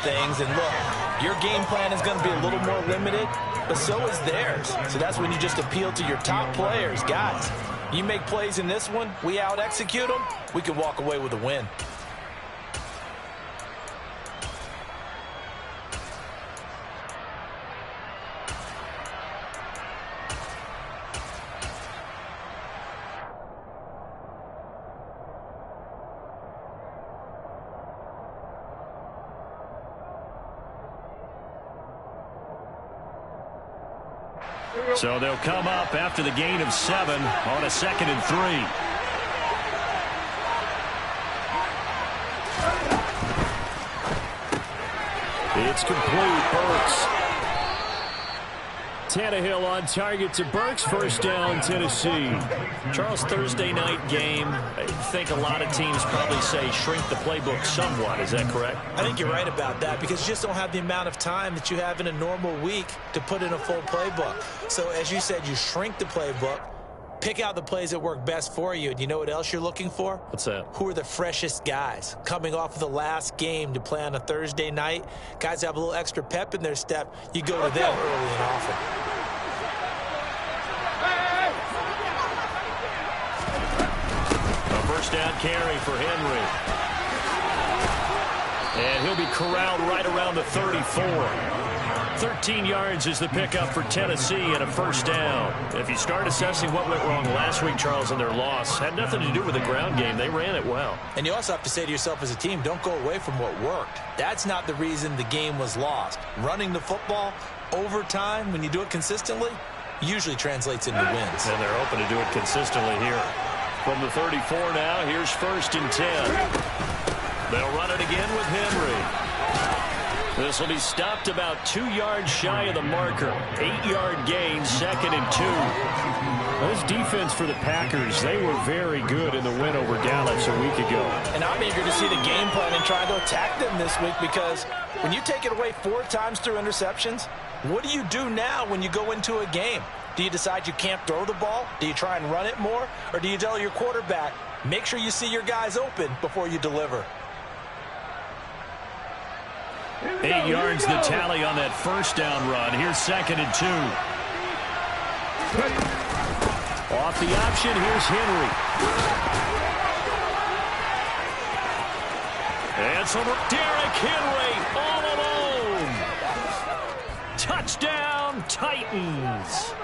things. And look, your game plan is going to be a little more limited, but so is theirs. So that's when you just appeal to your top players. Guys, you make plays in this one, we out-execute them, we can walk away with a win. So they'll come up after the gain of 7 on a 2nd and 3. It's complete. Burks. Tannehill on target to Burks. First down, Tennessee. Charles, Thursday night game. I think a lot of teams probably say shrink the playbook somewhat. Is that correct? I think you're right about that because you just don't have the amount of time that you have in a normal week to put in a full playbook. So as you said, you shrink the playbook, pick out the plays that work best for you. And you know what else you're looking for? What's that? Who are the freshest guys coming off of the last game to play on a Thursday night? Guys have a little extra pep in their step. You go to them early and often. A first down carry for Henry. And he'll be corralled right around the 34. 13 yards is the pickup for Tennessee and a first down. If you start assessing what went wrong last week, Charles, in their loss, had nothing to do with the ground game. They ran it well. And you also have to say to yourself as a team, don't go away from what worked. That's not the reason the game was lost. Running the football over time, when you do it consistently, usually translates into wins. And they're open to do it consistently here. From the 34 now, here's 1st and 10. They'll run it again with Henry. This will be stopped about 2 yards shy of the marker. 8-yard gain, 2nd and 2. This defense for the Packers, they were very good in the win over Dallas a week ago. And I'm eager to see the game plan and try to attack them this week because when you take it away 4 times through interceptions, what do you do now when you go into a game? Do you decide you can't throw the ball? Do you try and run it more? Or do you tell your quarterback, make sure you see your guys open before you deliver? 8 yards the tally on that first down run. Here's 2nd and 2. Off the option, here's Henry. And so Derrick Henry all alone. Touchdown, Titans.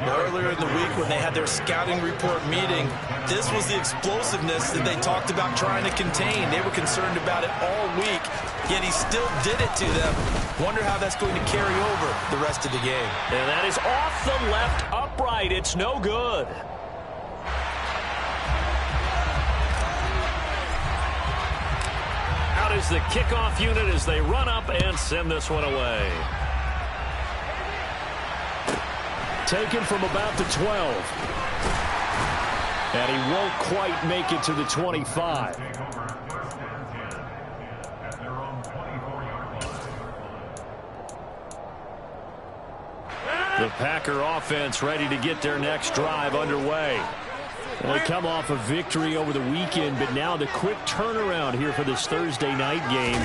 Earlier in the week when they had their scouting report meeting, this was the explosiveness that they talked about trying to contain. They were concerned about it all week, yet he still did it to them. Wonder how that's going to carry over the rest of the game. And that is off the left upright. It's no good. Out is the kickoff unit as they run up and send this one away. Taken from about the 12. And he won't quite make it to the 25. The Packer offense ready to get their next drive underway. They come off a victory over the weekend, but now the quick turnaround here for this Thursday night game.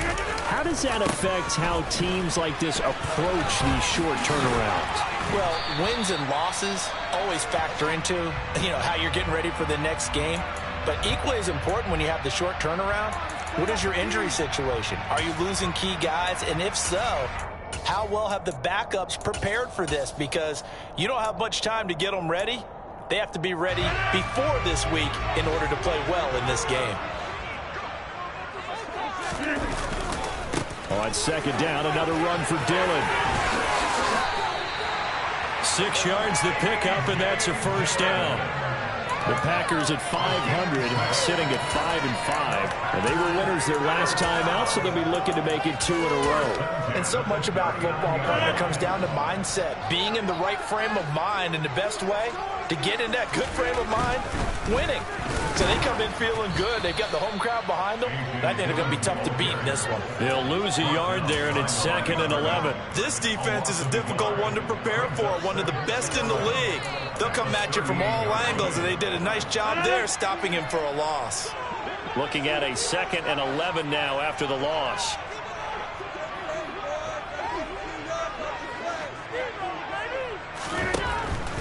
How does that affect how teams like this approach these short turnarounds? Well, wins and losses always factor into, how you're getting ready for the next game. But equally as important when you have the short turnaround, what is your injury situation? Are you losing key guys? And if so, how well have the backups prepared for this? Because you don't have much time to get them ready. They have to be ready before this week in order to play well in this game. On 2nd down, another run for Dillon. 6 yards the pickup, and that's a first down. The Packers at 500, sitting at 5-5. And they were winners their last time out, so they'll be looking to make it 2 in a row. And so much about football, partner, comes down to mindset. Being in the right frame of mind, and the best way to get in that good frame of mind, winning. So they come in feeling good. They've got the home crowd behind them. I think they're going to be tough to beat in this one. They'll lose a yard there, and it's 2nd and 11. This defense is a difficult one to prepare for, one of the best in the league. They'll come at you from all angles, and they did a nice job there stopping him for a loss. Looking at a 2nd and 11 now after the loss.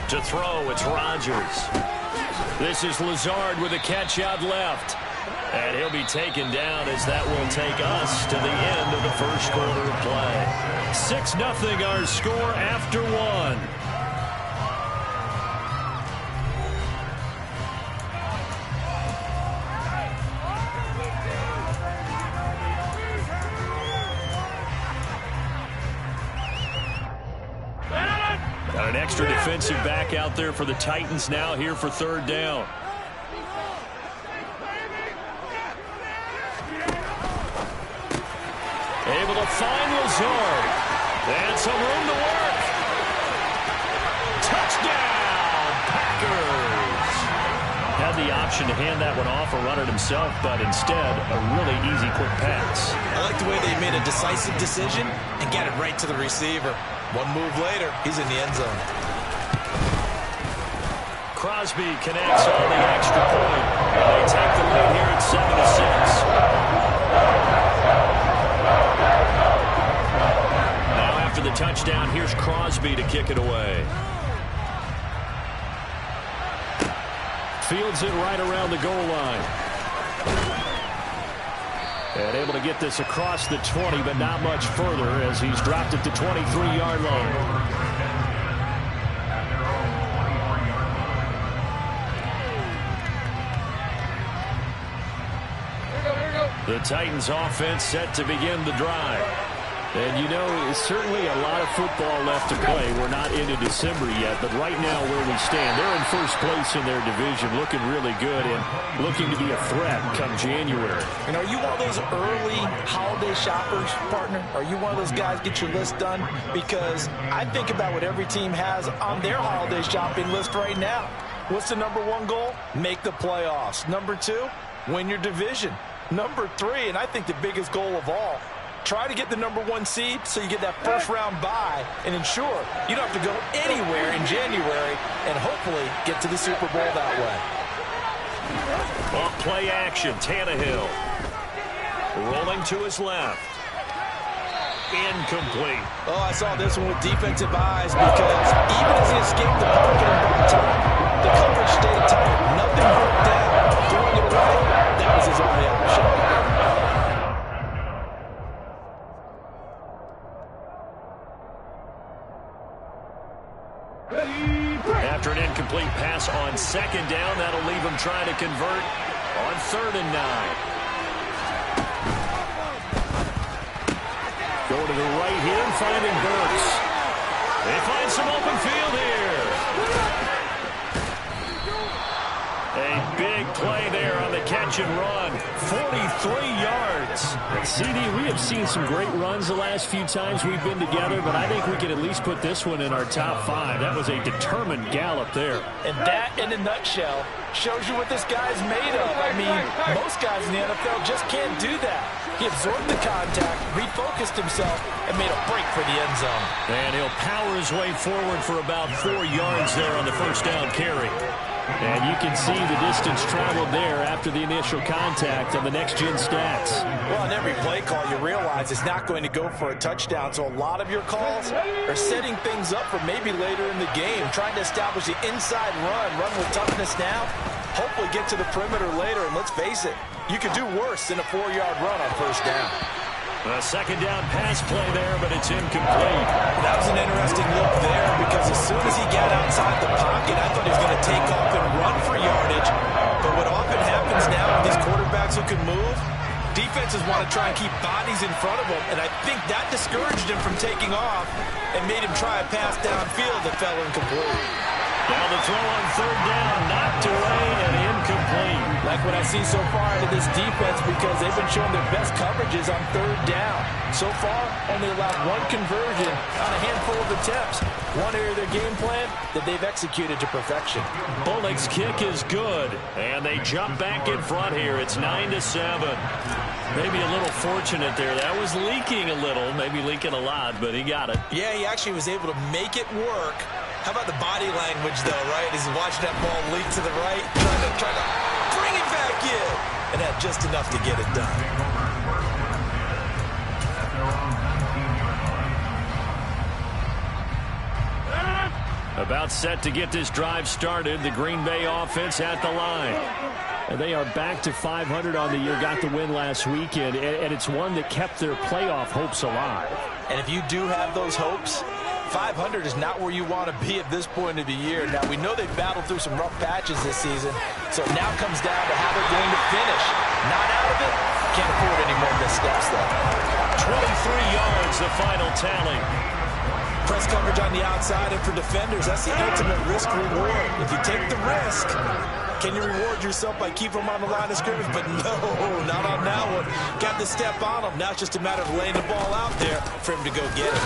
To throw, it's Rodgers. This is Lazard with a catch out left. And he'll be taken down as that will take us to the end of the first quarter of play. 6-0 our score after one. Got an extra defensive back out there for the Titans now here for third down. Able to find Lazard. And some room to work. Touchdown, Packers. Had the option to hand that one off or run it himself, but instead a really easy quick pass. I like the way they made a decisive decision and got it right to the receiver. One move later, he's in the end zone. Crosby connects on the extra point. They take the lead here at 7-6. Now after the touchdown, here's Crosby to kick it away. Fields it right around the goal line. And able to get this across the 20, but not much further as he's dropped it to 23-yard line. The Titans offense set to begin the drive. And you know, it's certainly a lot of football left to play. We're not into December yet, but right now where we stand, they're in first place in their division, looking really good and looking to be a threat come January. And are you one of those early holiday shoppers, partner? Are you one of those guys get your list done? Because I think about what every team has on their holiday shopping list right now. What's the number one goal? Make the playoffs. Number two, win your division. Number three, and I think the biggest goal of all, try to get the number one seed so you get that first round bye and ensure you don't have to go anywhere in January and hopefully get to the Super Bowl that way. Off play action, Tannehill. Rolling to his left. Incomplete. Oh, I saw this one with defensive eyes because even as he escaped the pocket and brought time, the coverage stayed tight. Nothing broke down. Throwing it away, that was his only option. After an incomplete pass on second down, that'll leave him trying to convert on 3rd and 9. Going to the right here and finding Burks. They find some open field here. A big play there on the catch and run. 43 yards. CD, we have seen some great runs the last few times we've been together, but I think we can at least put this one in our top 5. That was a determined gallop there. And that, in a nutshell, shows you what this guy's made of. I mean, most guys in the NFL just can't do that. He absorbed the contact, refocused himself, and made a break for the end zone. And he'll power his way forward for about 4 yards there on the first down carry. And you can see the distance traveled there after the initial contact on the next-gen stats. Well, on every play call, you realize it's not going to go for a touchdown, so a lot of your calls are setting things up for maybe later in the game, trying to establish the inside run with toughness now, hopefully get to the perimeter later, and let's face it, you could do worse than a 4-yard run on first down. A second down pass play there, but it's incomplete. That was an interesting look there because as soon as he got outside the pocket, I thought he was going to take off and run for yardage. But what often happens now with these quarterbacks who can move, defenses want to try and keep bodies in front of them, and I think that discouraged him from taking off and made him try a pass downfield that fell incomplete. Now the throw on 3rd down, knocked away and incomplete. Like what I see so far out of this defense because they've been showing their best coverages on 3rd down. So far, only allowed one conversion on a handful of attempts. One area of their game plan that they've executed to perfection. Bullock's kick is good, and they jump back in front here. It's 9-7. Maybe a little fortunate there. That was leaking a little, maybe leaking a lot, but he got it. Yeah, he actually was able to make it work. How about the body language, though, right? As he's watching that ball leak to the right, trying to bring it back in, and had just enough to get it done. About set to get this drive started. The Green Bay offense at the line. And they are back to 500 on the year. Got the win last weekend. And it's one that kept their playoff hopes alive. And if you do have those hopes, 500 is not where you want to be at this point of the year. Now, we know they've battled through some rough patches this season, so it now comes down to how they're going to finish. Not out of it. Can't afford any more missteps, though. 23 yards, the final tally. Press coverage on the outside, and for defenders, that's the ultimate risk-reward. If you take the risk, can you reward yourself by keeping them on the line of scrimmage? But no, not on that one. Got to step on them. Now it's just a matter of laying the ball out there for him to go get it.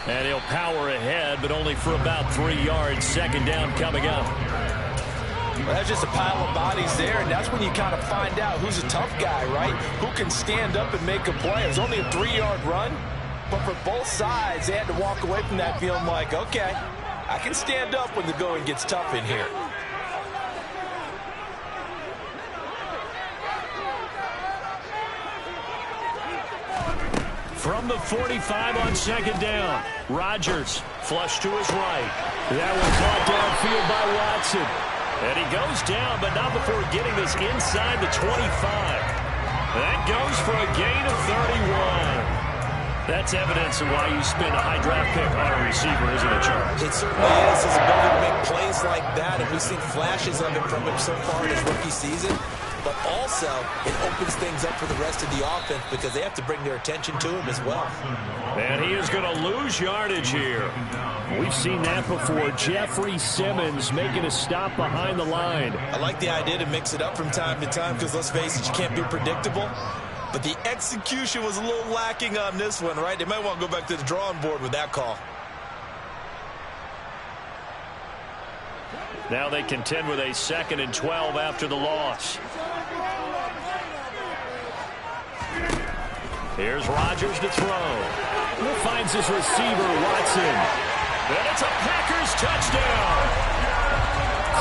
And he'll power ahead, but only for about 3 yards. Second down coming up. Well, that's just a pile of bodies there, and that's when you kind of find out who's a tough guy, right? Who can stand up and make a play. It was only a 3-yard run, but for both sides, they had to walk away from that feeling like, okay, I can stand up when the going gets tough in here. From the 45 on second down, Rodgers flush to his right. That one caught downfield by Watson. And he goes down, but not before getting this inside the 25. That goes for a gain of 31. That's evidence of why you spend a high draft pick on a receiver, isn't it, Charles? It certainly is. His ability to make plays like that, and we've seen flashes of it from him so far in his rookie season. But also, it opens things up for the rest of the offense because they have to bring their attention to him as well. And he is going to lose yardage here. We've seen that before. Jeffrey Simmons making a stop behind the line. I like the idea to mix it up from time to time because, let's face it, you can't be predictable. But the execution was a little lacking on this one, right? They might want to go back to the drawing board with that call. Now they contend with a 2nd and 12 after the loss. Here's Rodgers to throw. Finds his receiver, Watson. And it's a Packers touchdown.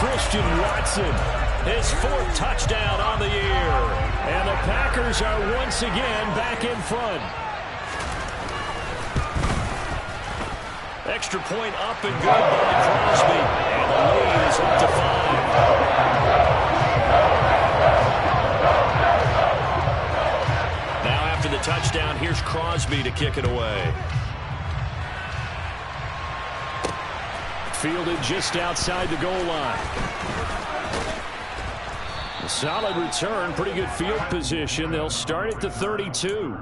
Christian Watson. His 4th touchdown on the year. And the Packers are once again back in front. Extra point up and good by Crosby. And the lead is up to 5. Now after the touchdown, here's Crosby to kick it away. Fielded just outside the goal line. A solid return, pretty good field position. They'll start at the 32.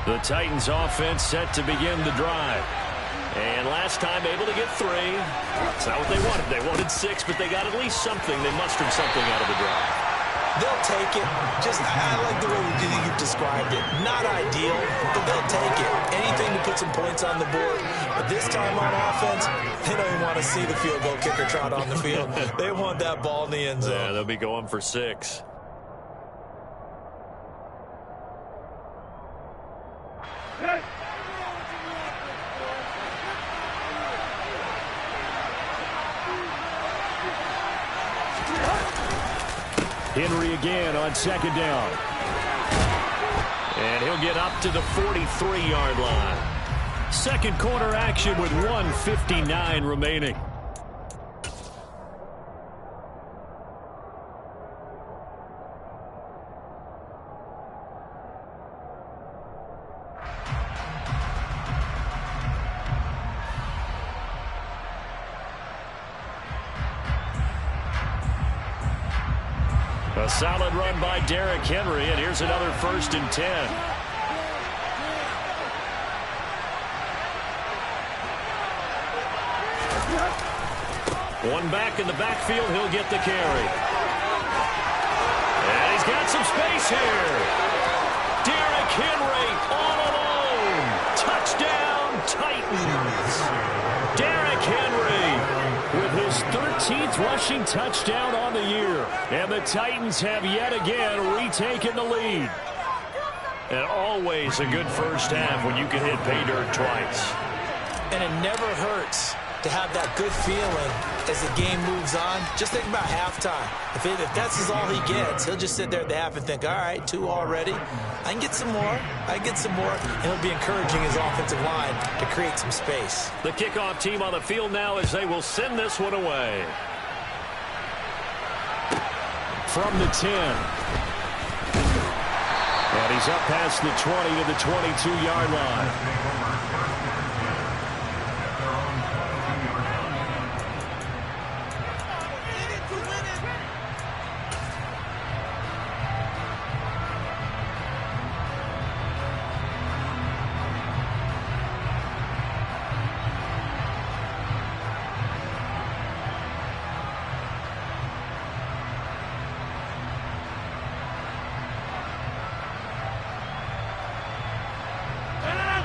The Titans offense set to begin the drive. And last time able to get 3. That's not what they wanted. They wanted 6, but they got at least something. They mustered something out of the drive. They'll take it. I like the way you've described it. Not ideal, but they'll take it. Anything to put some points on the board. But this time on offense, they don't even want to see the field goal kicker trot on the field. They want that ball in the end zone. Yeah, they'll be going for 6. Henry again on second down. And he'll get up to the 43-yard line. Second quarter action with 1:59 remaining. A solid run by Derrick Henry, and here's another 1st and 10. One back in the backfield, he'll get the carry. And he's got some space here. Derrick Henry all alone. Touchdown, Titans. Derrick Henry with his 13th rushing touchdown on the year. And the Titans have yet again retaken the lead. And always a good first half when you can hit pay dirt twice. And it never hurts to have that good feeling as the game moves on. Just think about halftime. If that's all he gets, he'll just sit there at the half and think, all right, 2 already. I can get some more. I can get some more. And he'll be encouraging his offensive line to create some space. The kickoff team on the field now as they will send this one away. From the 10. And he's up past the 20 to the 22-yard line.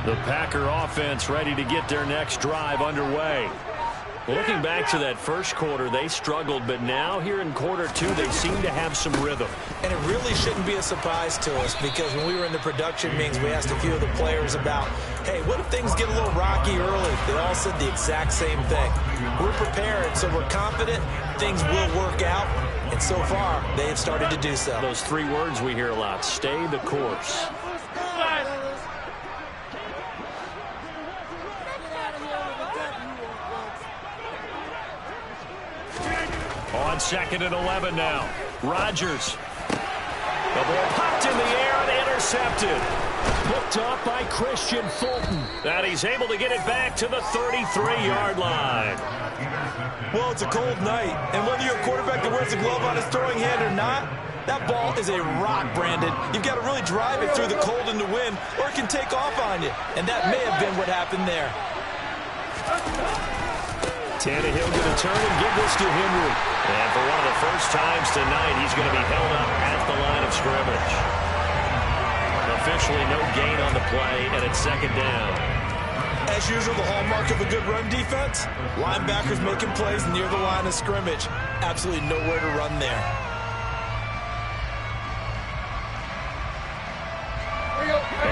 The Packer offense ready to get their next drive underway. Looking back to that first quarter, they struggled, but now here in quarter 2, they seem to have some rhythm. And it really shouldn't be a surprise to us because when we were in the production meetings, we asked a few of the players about, hey, what if things get a little rocky early? They all said the exact same thing. We're prepared, so we're confident things will work out. And so far, they have started to do so. Those 3 words we hear a lot, stay the course. On 2nd and 11 now. Rodgers. The ball popped in the air and intercepted. Picked off by Christian Fulton. And he's able to get it back to the 33-yard line. Well, it's a cold night, and whether you're a quarterback that wears a glove on his throwing hand or not, that ball is a rock, Brandon. You've got to really drive it through the cold and the wind, or it can take off on you. And that may have been what happened there. Tannehill going to turn and give this to Henry. And for one of the first times tonight, he's going to be held up at the line of scrimmage. Officially no gain on the play, and it's 2nd down. As usual, the hallmark of a good run defense, linebackers making plays near the line of scrimmage. Absolutely nowhere to run there.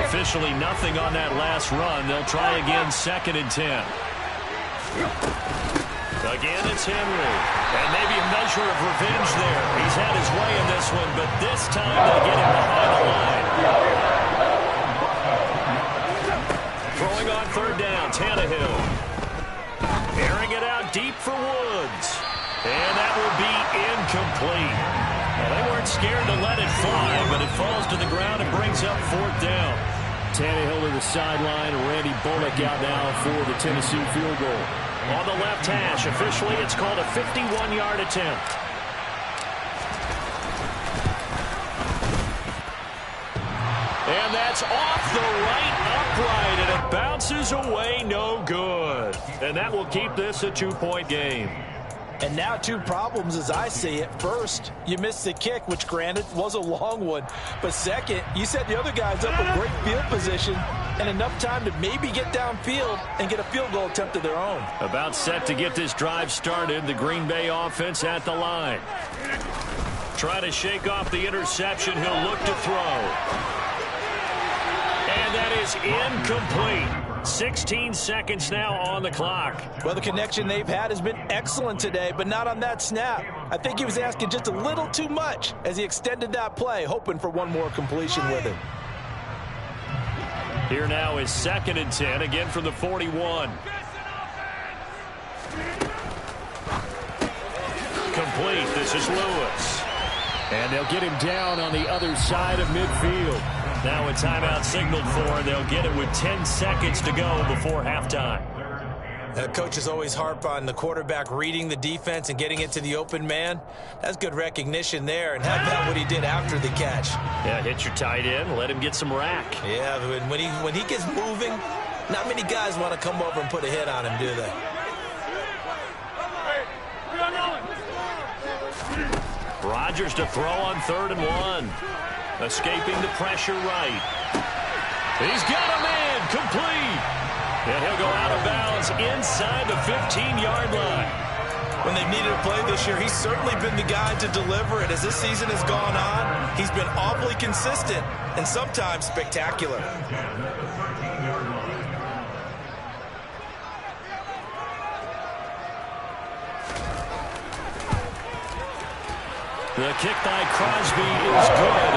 Officially nothing on that last run. They'll try again, 2nd and 10. Again, it's Henry. And maybe a measure of revenge there. He's had his way in this one, but this time they get him behind the line. Throwing on 3rd down, Tannehill. Airing it out deep for Woods. And that will be incomplete. Well, they weren't scared to let it fly, but it falls to the ground and brings up 4th down. Tannehill to the sideline. Randy Bullock out now for the Tennessee field goal. On the left hash, officially it's called a 51-yard attempt. And that's off the right upright, and it bounces away no good. And that will keep this a 2-point game. And now 2 problems as I see it. First, you missed the kick, which granted was a long one. But second, you set the other guys up in great field position and enough time to maybe get downfield and get a field goal attempt of their own. About set to get this drive started, the Green Bay offense at the line. Trying to shake off the interception, he'll look to throw. And that is incomplete. 16 seconds now on the clock. Well, the connection they've had has been excellent today, but not on that snap. I think he was asking just a little too much as he extended that play, hoping for one more completion with it. Here now is 2nd and 10, again from the 41. Complete. This is Lewis. And they'll get him down on the other side of midfield. Now a timeout signaled for, and they'll get it with 10 seconds to go before halftime. Coaches always harp on the quarterback reading the defense and getting it to the open man. That's good recognition there, and how about what he did after the catch? Yeah, hit your tight end, let him get some rack. Yeah, when he gets moving, not many guys want to come over and put a hit on him, do they? Rodgers to throw on 3rd and 1. Escaping the pressure right. He's got a man, complete. And he'll go out of bounds inside the 15-yard line. when they've needed a play this year, he's certainly been the guy to deliver it. As this season has gone on, he's been awfully consistent and sometimes spectacular. The kick by Crosby is good.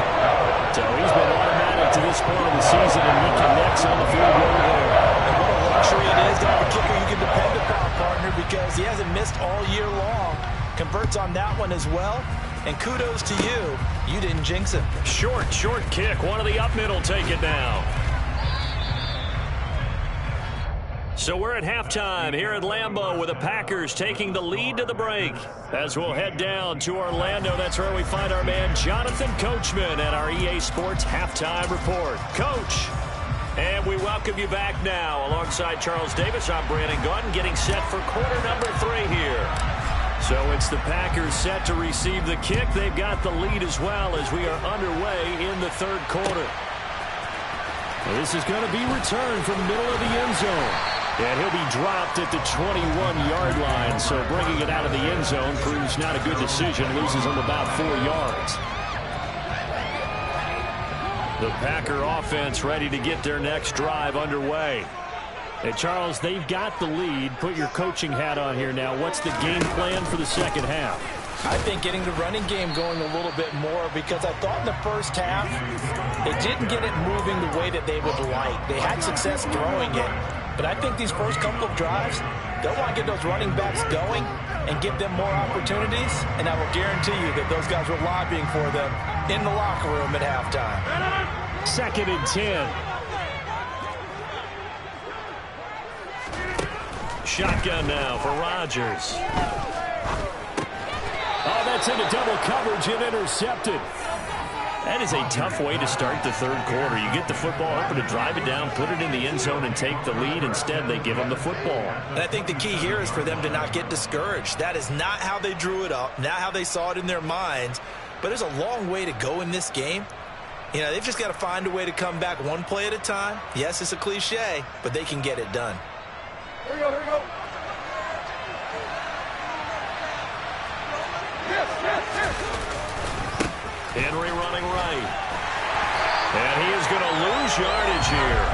So he's been automatic to this point of the season, and he connects on the field goal there. And what a luxury it is to have a kicker you can depend upon, partner, because he hasn't missed all year long. Converts on that one as well. And kudos to you. You didn't jinx him. Short kick. One of the up middle take it now. So we're at halftime here at Lambeau with the Packers taking the lead to the break. As we'll head down to Orlando, that's where we find our man Jonathan Coachman at our EA Sports Halftime Report. Coach, and we welcome you back now. Alongside Charles Davis, I'm Brandon Gaudin, getting set for quarter number 3 here. So it's the Packers set to receive the kick. They've got the lead as well as we are underway in the third quarter. This is going to be returned from the middle of the end zone. And he'll be dropped at the 21-yard line, so bringing it out of the end zone proves not a good decision, loses him about 4 yards. The Packer offense ready to get their next drive underway. And Charles, they've got the lead. Put your coaching hat on here now. What's the game plan for the second half? I think getting the running game going a little bit more, because I thought in the first half they didn't get it moving the way that they would like. They had success throwing it. But I think these first couple of drives, they'll want to get those running backs going and give them more opportunities. And I will guarantee you that those guys were lobbying for them in the locker room at halftime. 2nd and 10. Shotgun now for Rodgers. Oh, that's into double coverage and intercepted. That is a tough way to start the third quarter. You get the football, hoping to drive it down, put it in the end zone, and take the lead. Instead, they give them the football. And I think the key here is for them to not get discouraged. That is not how they drew it up, not how they saw it in their minds. But there's a long way to go in this game. You know, they've just got to find a way to come back one play at a time. Yes, it's a cliche, but they can get it done. Here we go, here we go. Henry running right. And he is going to lose yardage here.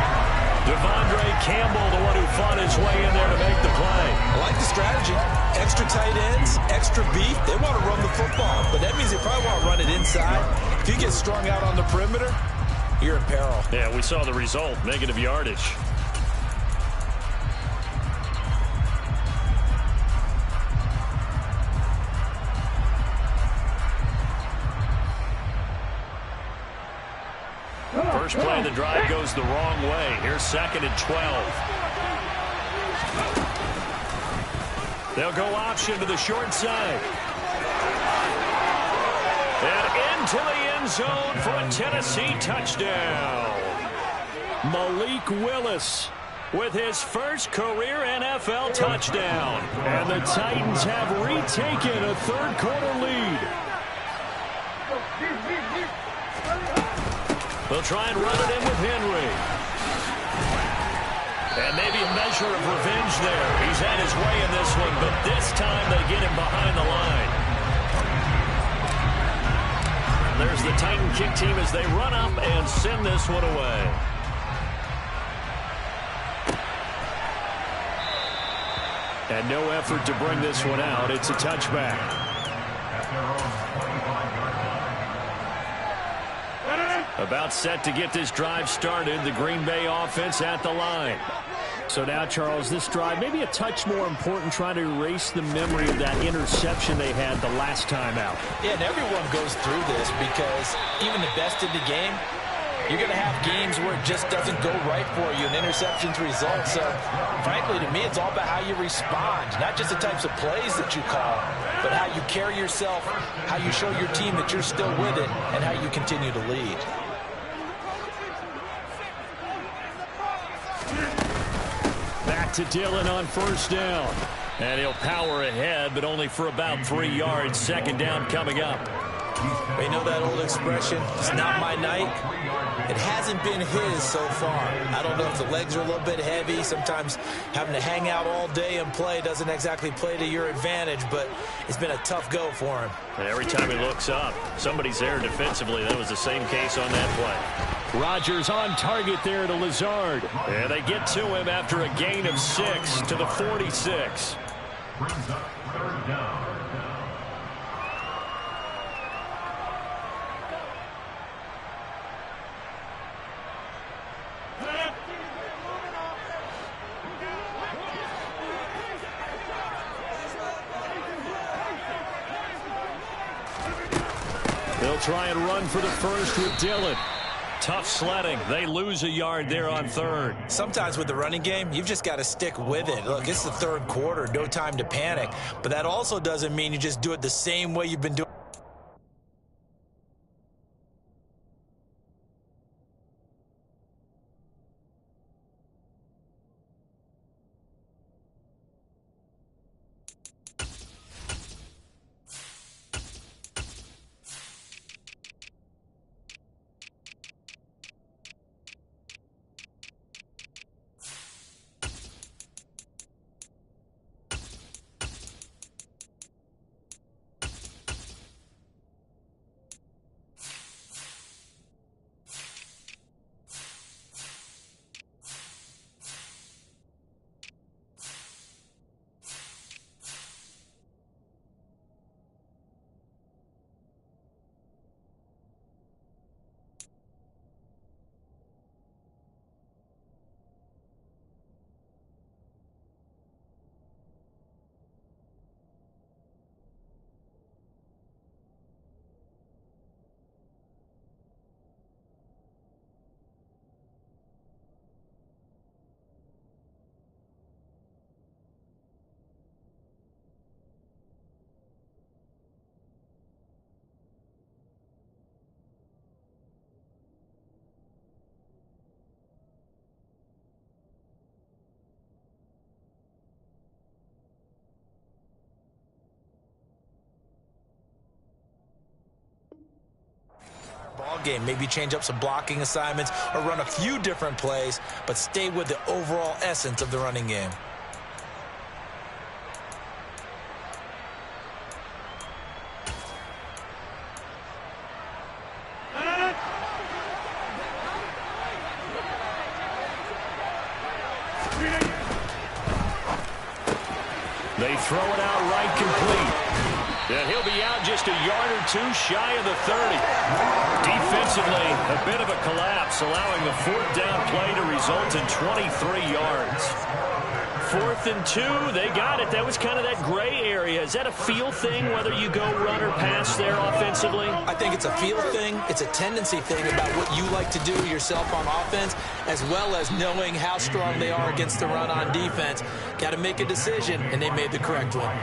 Devondre Campbell, the one who fought his way in there to make the play. I like the strategy. Extra tight ends, extra beef. They want to run the football, but that means they probably want to run it inside. If you get strung out on the perimeter, you're in peril. Yeah, we saw the result, negative yardage. First play of the drive goes the wrong way. Here's 2nd and 12. They'll go option to the short side. And into the end zone for a Tennessee touchdown. Malik Willis with his first career NFL touchdown. And the Titans have retaken a third quarter lead. They'll try and run it in with Henry. And maybe a measure of revenge there. He's had his way in this one, but this time they get him behind the line. There's the Titan kick team as they run up and send this one away. And no effort to bring this one out. It's a touchback. About set to get this drive started. The Green Bay offense at the line. So now, Charles, this drive maybe a touch more important, trying to erase the memory of that interception they had the last time out. Yeah, and everyone goes through this because even the best in the game, you're going to have games where it just doesn't go right for you and interceptions result. So, frankly, to me, it's all about how you respond, not just the types of plays that you call, but how you carry yourself, how you show your team that you're still with it, and how you continue to lead. Back to Dillon on first down. And he'll power ahead, but only for about 3 yards. 2nd down coming up. You know that old expression, it's not my night. It hasn't been his so far. I don't know if the legs are a little bit heavy. Sometimes having to hang out all day and play doesn't exactly play to your advantage, but it's been a tough go for him. And every time he looks up, somebody's there defensively. That was the same case on that play. Rodgers on target there to Lazard. And they get to him after a gain of 6 to the 46. Brings up third down. They'll try and run for the first with Dillon. Tough sledding. They lose a yard there on third. Sometimes with the running game, you've just got to stick with it. Look, it's the third quarter, no time to panic. But that also doesn't mean you just do it the same way you've been doing. Ball game, maybe change up some blocking assignments or run a few different plays, but stay with the overall essence of the running game. They throw it out right complete. And he'll be out just a yard or two shy of the 30. Defensively, a bit of a collapse, allowing the fourth down play to result in 23 yards. 4th and 2, they got it. That was kind of that gray area. Is that a feel thing, whether you go run or pass there offensively? I think it's a feel thing. It's a tendency thing about what you like to do yourself on offense, as well as knowing how strong they are against the run on defense. Got to make a decision, and they made the correct one.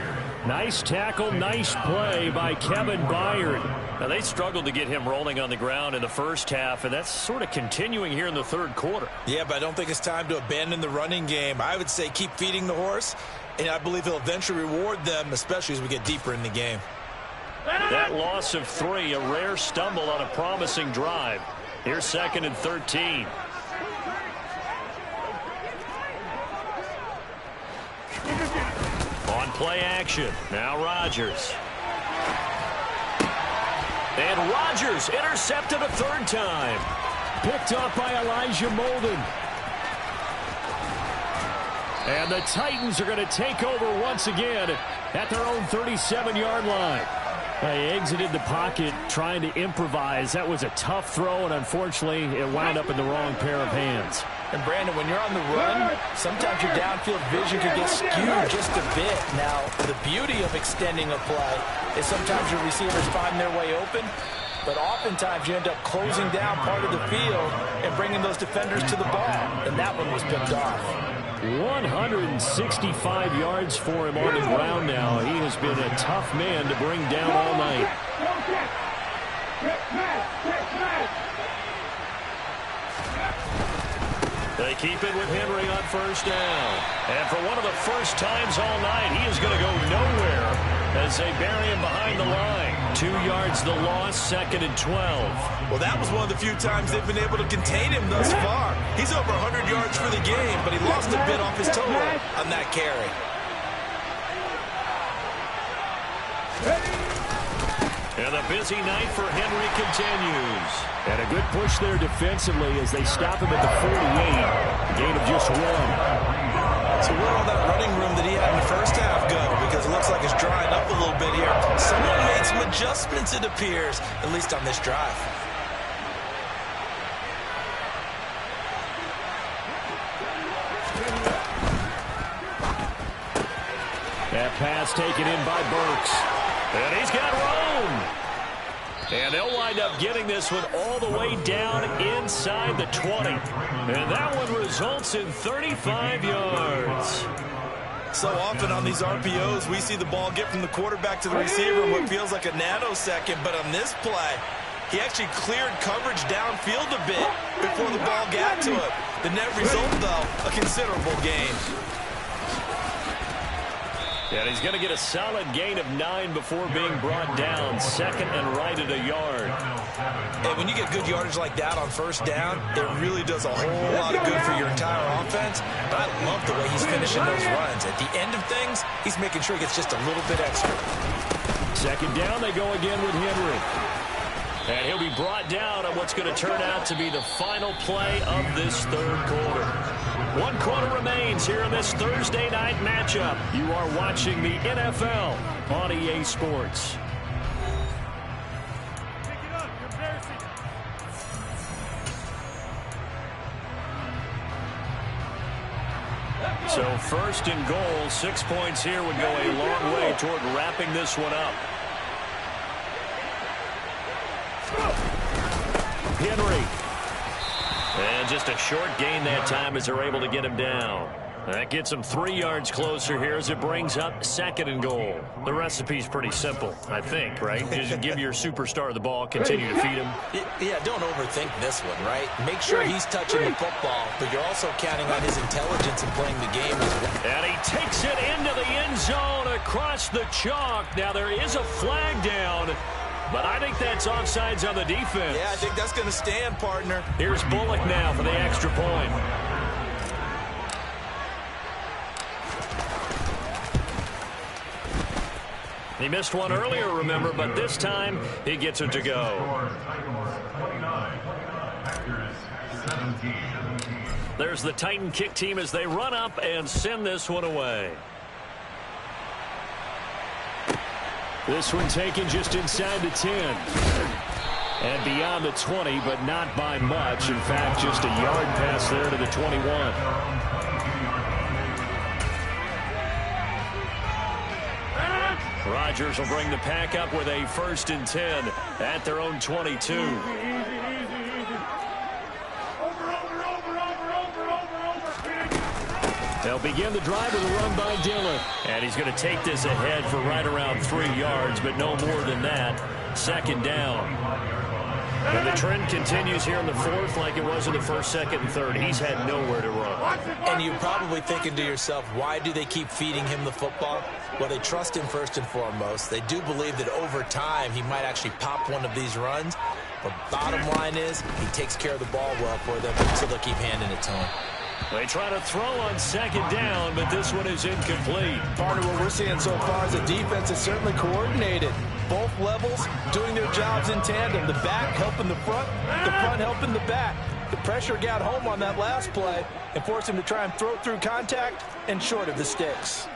Nice tackle, nice play by Kevin Byard. Now, they struggled to get him rolling on the ground in the first half, and that's sort of continuing here in the third quarter. Yeah, but I don't think it's time to abandon the running game. I would say keep feeding the horse, and I believe he'll eventually reward them, especially as we get deeper in the game. That loss of 3, a rare stumble on a promising drive. Here's 2nd and 13. On play action. Now Rodgers. And Rodgers intercepted a 3rd time. Picked up by Elijah Molden. And the Titans are going to take over once again at their own 37-yard line. They exited the pocket trying to improvise. That was a tough throw, and unfortunately, it wound up in the wrong pair of hands. And, Brandon, when you're on the run, sometimes your downfield vision can get skewed just a bit. Now, the beauty of extending a play is sometimes your receivers find their way open, but oftentimes you end up closing down part of the field and bringing those defenders to the ball, and that one was picked off. 165 yards for him on the ground now. He has been a tough man to bring down all night. They keep it with Henry on 1st down. And for one of the first times all night, he is going to go nowhere. as they bury him behind the line. 2 yards the loss, 2nd and 12. Well, that was one of the few times they've been able to contain him thus far. He's over 100 yards for the game, but he lost a bit off his total on that carry. And the busy night for Henry continues. And a good push there defensively as they stop him at the 48. A gain of just 1. So where all that running room that he had in the first half go? Because it looks like it's drying up a little bit here. Someone made some adjustments, it appears, at least on this drive. That pass taken in by Burks. And he's got room. And they'll wind up getting this one all the way down inside the 20. And that one results in 35 yards. So often on these RPOs, we see the ball get from the quarterback to the receiver in what feels like a nanosecond. But on this play, he actually cleared coverage downfield a bit before the ball got to him. The net result, though, a considerable gain. And he's going to get a solid gain of 9 before being brought down. 2nd and right at a yard. And when you get good yardage like that on first down, it really does a whole lot of good for your entire offense. But I love the way he's finishing those runs. At the end of things, he's making sure he gets just a little bit extra. 2nd down, they go again with Henry. And he'll be brought down on what's going to turn out to be the final play of this 3rd quarter. 1 quarter remains here in this Thursday night matchup. You are watching the NFL on EA Sports. So 1st and goal, 6 points here would go a long way toward wrapping this one up. Henry. And just a short gain that time as they're able to get him down. That gets him 3 yards closer here as it brings up 2nd and goal. The recipe's pretty simple, I think, right? Just give your superstar the ball, continue to feed him. Yeah, don't overthink this one, right? Make sure he's touching the football, but you're also counting on his intelligence in playing the game as well. And he takes it into the end zone across the chalk. Now there is a flag down, but I think that's offsides on the defense. Yeah, I think that's going to stand, partner. Here's Bullock now for the extra point. He missed one earlier, remember, but this time he gets it to go. There's the Titan kick team as they run up and send this one away. This one taken just inside the 10. And beyond the 20, but not by much. In fact, just a yard pass there to the 21. Rodgers will bring the pack up with a 1st and 10 at their own 22. They'll begin the drive with a run by Dillon. And he's going to take this ahead for right around 3 yards, but no more than that. 2nd down. And the trend continues here in the 4th like it was in the 1st, 2nd, and 3rd. He's had nowhere to run. And you're probably thinking to yourself, why do they keep feeding him the football? Well, they trust him first and foremost. They do believe that over time he might actually pop one of these runs. But bottom line is he takes care of the ball well for them, so they'll keep handing it to him. They try to throw on 2nd down, but this one is incomplete. Partner, what we're seeing so far is the defense is certainly coordinated. Both levels doing their jobs in tandem. The back helping the front helping the back. The pressure got home on that last play and forced him to try and throw through contact and short of the sticks.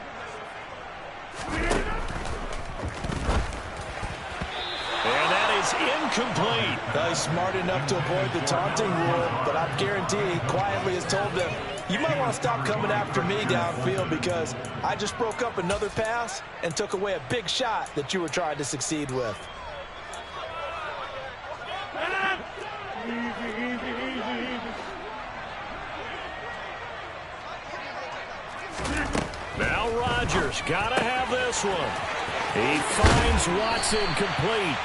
And that is incomplete. Well, he's smart enough to avoid the taunting rule, but I guarantee he quietly has told them, you might want to stop coming after me downfield because I just broke up another pass and took away a big shot that you were trying to succeed with. Now Rodgers got to have this one. He finds Watson complete.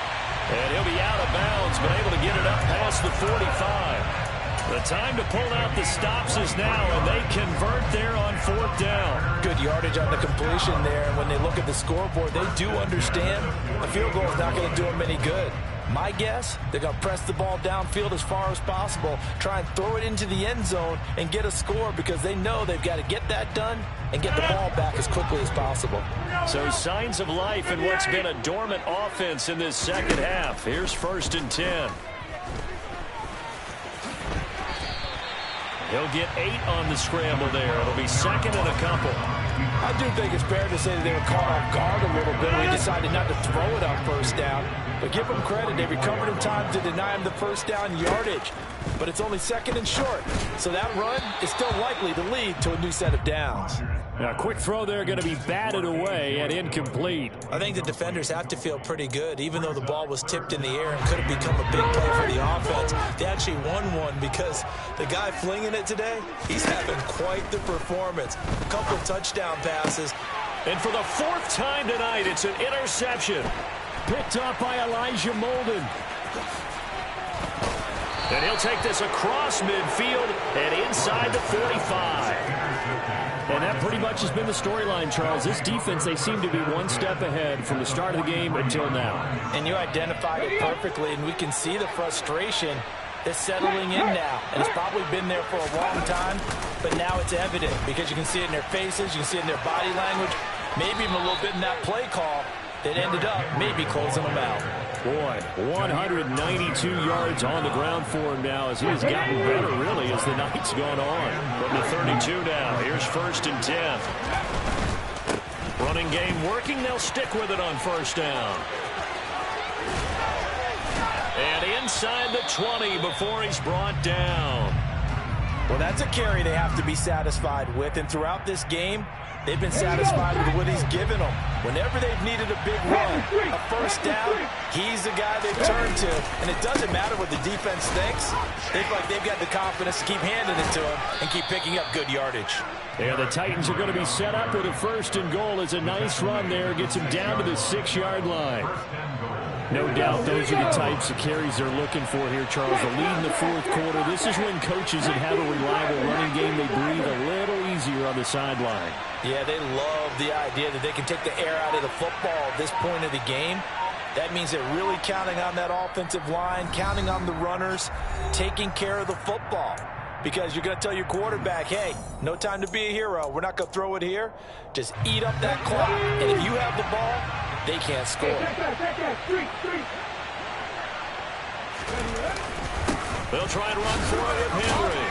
And he'll be out of bounds, but able to get it up past the 45. The time to pull out the stops is now, and they convert there on 4th down. Good yardage yardage on the completion there, and when they look at the scoreboard, they do understand a field goal is not going to do them any good. My guess, they're going to press the ball downfield as far as possible, try and throw it into the end zone and get a score because they know they've got to get that done and get the ball back as quickly as possible. So signs of life in what's been a dormant offense in this second half. Here's 1st and 10. He'll get 8 on the scramble there. It'll be 2nd and a couple. I do think it's fair to say that they were caught off guard a little bit. We decided not to throw it on 1st down. But give them credit. They recovered in time to deny him the 1st down yardage. But it's only 2nd and short. So that run is still likely to lead to a new set of downs. Now, a quick throw there going to be batted away and incomplete. I think the defenders have to feel pretty good, even though the ball was tipped in the air and could have become a big play for the offense. They actually won one because the guy flinging it today, he's having quite the performance. A couple of touchdown passes. And for the 4th time tonight, it's an interception. Picked up by Elijah Molden. And he'll take this across midfield and inside the 45. And that pretty much has been the storyline, Charles. This defense, they seem to be one step ahead from the start of the game until now. And you identified it perfectly, and we can see the frustration that's settling in now. And it's probably been there for a long time, but now it's evident because you can see it in their faces, you can see it in their body language, maybe even a little bit in that play call that ended up maybe closing them out. Boy, 192 yards on the ground for him now as he has gotten better, really, as the night's gone on. From the 32 now, here's 1st and 10. Running game working. They'll stick with it on 1st down. And inside the 20 before he's brought down. Well, that's a carry they have to be satisfied with, and throughout this game, they've been satisfied with what he's given them. Whenever they've needed a big run, a 1st down, he's the guy they've turned to. And it doesn't matter what the defense thinks. They feel like they've got the confidence to keep handing it to him and keep picking up good yardage. Yeah, the Titans are going to be set up with a 1st and goal. It's a nice run there. Gets him down to the 6-yard line. No doubt those are the types of carries they're looking for here, Charles. The lead in the 4th quarter. This is when coaches that have a reliable running game, they breathe a little easier on the sideline. Yeah, they love the idea that they can take the air out of the football at this point of the game. That means they're really counting on that offensive line, counting on the runners, taking care of the football. Because you're going to tell your quarterback, hey, no time to be a hero. We're not going to throw it here. Just eat up that clock. And if you have the ball, they can't score. They'll try and run for it with Henry.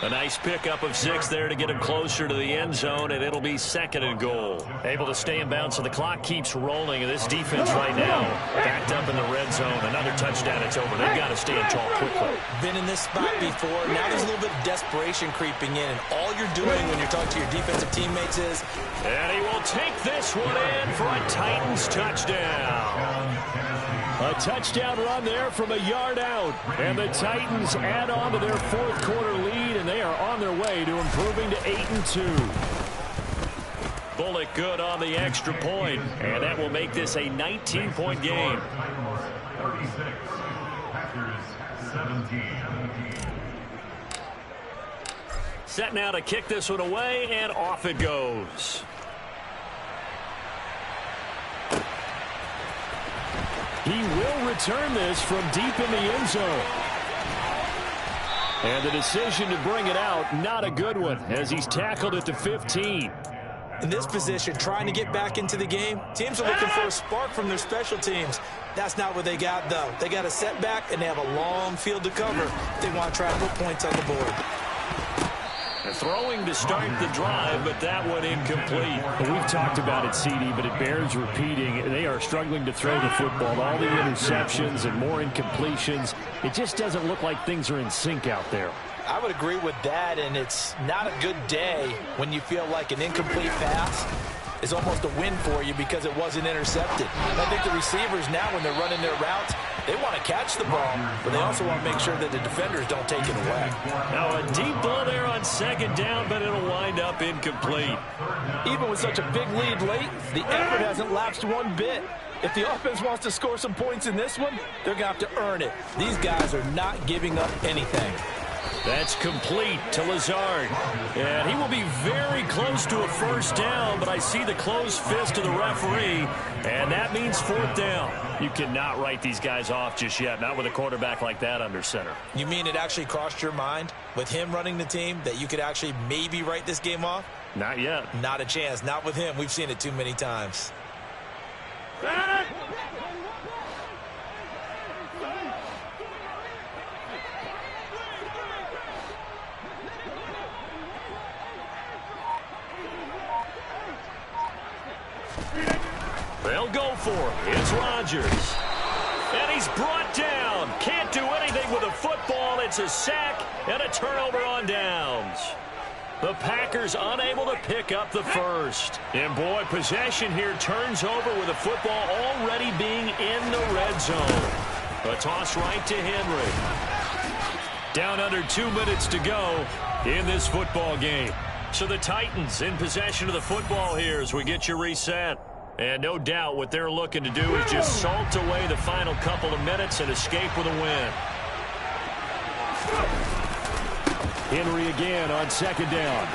A nice pickup of 6 there to get him closer to the end zone, and it'll be 2nd and goal. Able to stay in bounds, so the clock keeps rolling, and this defense right now backed up in the red zone. Another touchdown, it's over. They've got to stand tall quickly. Been in this spot before. Now there's a little bit of desperation creeping in, and all you're doing when you're talking to your defensive teammates is... And he will take this one in for a Titans touchdown. A touchdown run there from a yard out. And the Titans add on to their 4th quarter lead, and they are on their way to improving to 8-2. Bullock good on the extra point, and that will make this a 19-point game. 36, Packers 17. Set now to kick this one away, and off it goes. He will return this from deep in the end zone. And the decision to bring it out, not a good one, as he's tackled at the 15. In this position, trying to get back into the game, teams are looking for a spark from their special teams. That's not what they got, though. They got a setback, and they have a long field to cover. They want to try to put points on the board. Throwing to start the drive, but that one incomplete. Well, we've talked about it, CD, but it bears repeating. They are struggling to throw the football. All the interceptions and more incompletions. It just doesn't look like things are in sync out there. I would agree with that, and it's not a good day when you feel like an incomplete pass is almost a win for you because it wasn't intercepted. And I think the receivers now, when they're running their routes, they want to catch the ball, but they also want to make sure that the defenders don't take it away. Now a deep ball there on 2nd down, but it'll wind up incomplete. Even with such a big lead late, the effort hasn't lapsed one bit. If the offense wants to score some points in this one, they're going to have to earn it. These guys are not giving up anything. That's complete to Lazard. And he will be very close to a first down, but I see the closed fist of the referee, and that means fourth down. You cannot write these guys off just yet, not with a quarterback like that under center. You mean it actually crossed your mind with him running the team that you could actually maybe write this game off? Not yet. Not a chance. Not with him. We've seen it too many times. They'll go for it. It's Rodgers. And he's brought down. Can't do anything with a football. It's a sack and a turnover on downs. The Packers unable to pick up the first. And boy, possession here turns over with the football already being in the red zone. A toss right to Henry. Down under 2 minutes to go in this football game. So the Titans in possession of the football here as we get you reset. And no doubt what they're looking to do is just salt away the final couple of minutes and escape with a win. Henry again on second down.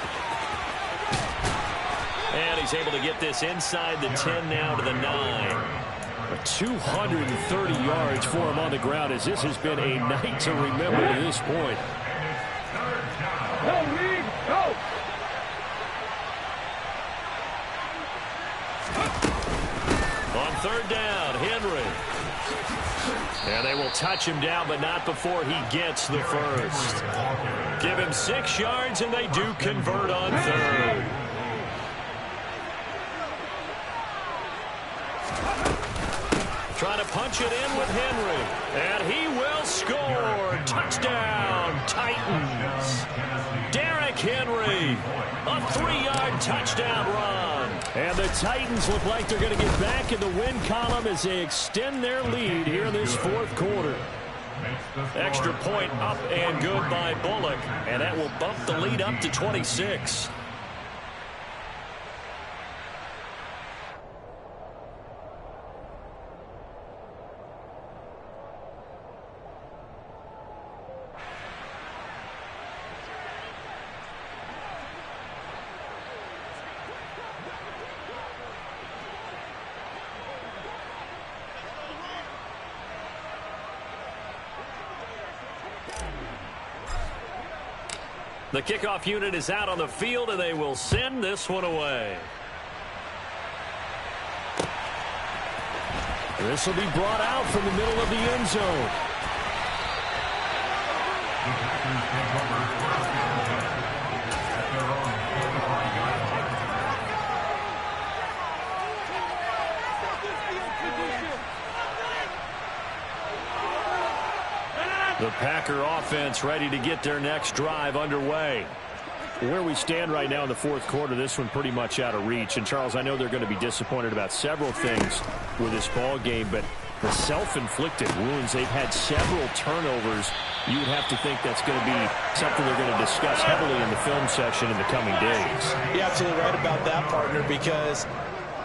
And he's able to get this inside the 10 now to the 9. 230 yards for him on the ground as this has been a night to remember to this point. On third down, Henry. And they will touch him down, but not before he gets the first. Give him 6 yards, and they do convert on third. Trying to punch it in with Henry. And he will score. Touchdown, Titans. Derrick Henry. A 3-yard touchdown run. And the Titans look like they're going to get back in the win column as they extend their lead here in this fourth quarter. Extra point up and good by Bullock. And that will bump the lead up to 26. The kickoff unit is out on the field, and they will send this one away. This will be brought out from the middle of the end zone. The Packer offense ready to get their next drive underway. Where we stand right now in the fourth quarter, this one pretty much out of reach. And, Charles, I know they're going to be disappointed about several things with this ball game, but the self-inflicted wounds, they've had several turnovers. You would have to think that's going to be something they're going to discuss heavily in the film session in the coming days. You're absolutely right about that, partner, because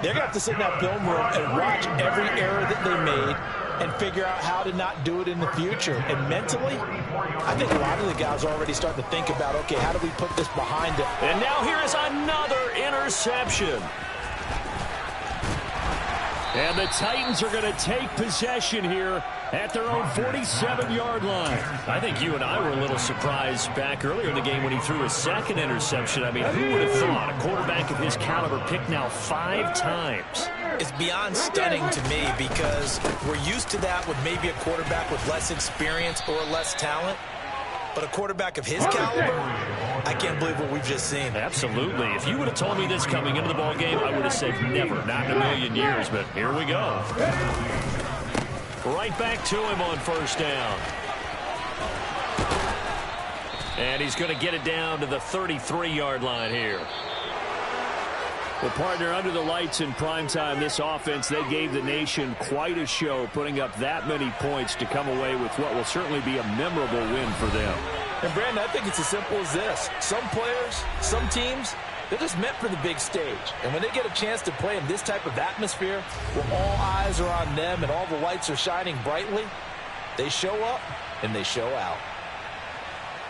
they're going to have to sit in that film room and watch every error that they made and figure out how to not do it in the future. And mentally, I think a lot of the guys already start to think about, okay, how do we put this behind it? And now here is another interception. And the Titans are going to take possession here at their own 47-yard line. I think you and I were a little surprised back earlier in the game when he threw his second interception. I mean, who would have thought a quarterback of his caliber picked now 5 times? It's beyond stunning to me because we're used to that with maybe a quarterback with less experience or less talent. But a quarterback of his caliber, I can't believe what we've just seen. Absolutely. If you would have told me this coming into the ball game, I would have said never, not in a million years. But here we go. Right back to him on first down. And he's going to get it down to the 33-yard line here. Well, partner, under the lights in primetime, this offense, they gave the nation quite a show, putting up that many points to come away with what will certainly be a memorable win for them. And, Brandon, I think it's as simple as this. Some players, some teams, they're just meant for the big stage. And when they get a chance to play in this type of atmosphere, where all eyes are on them and all the lights are shining brightly, they show up and they show out.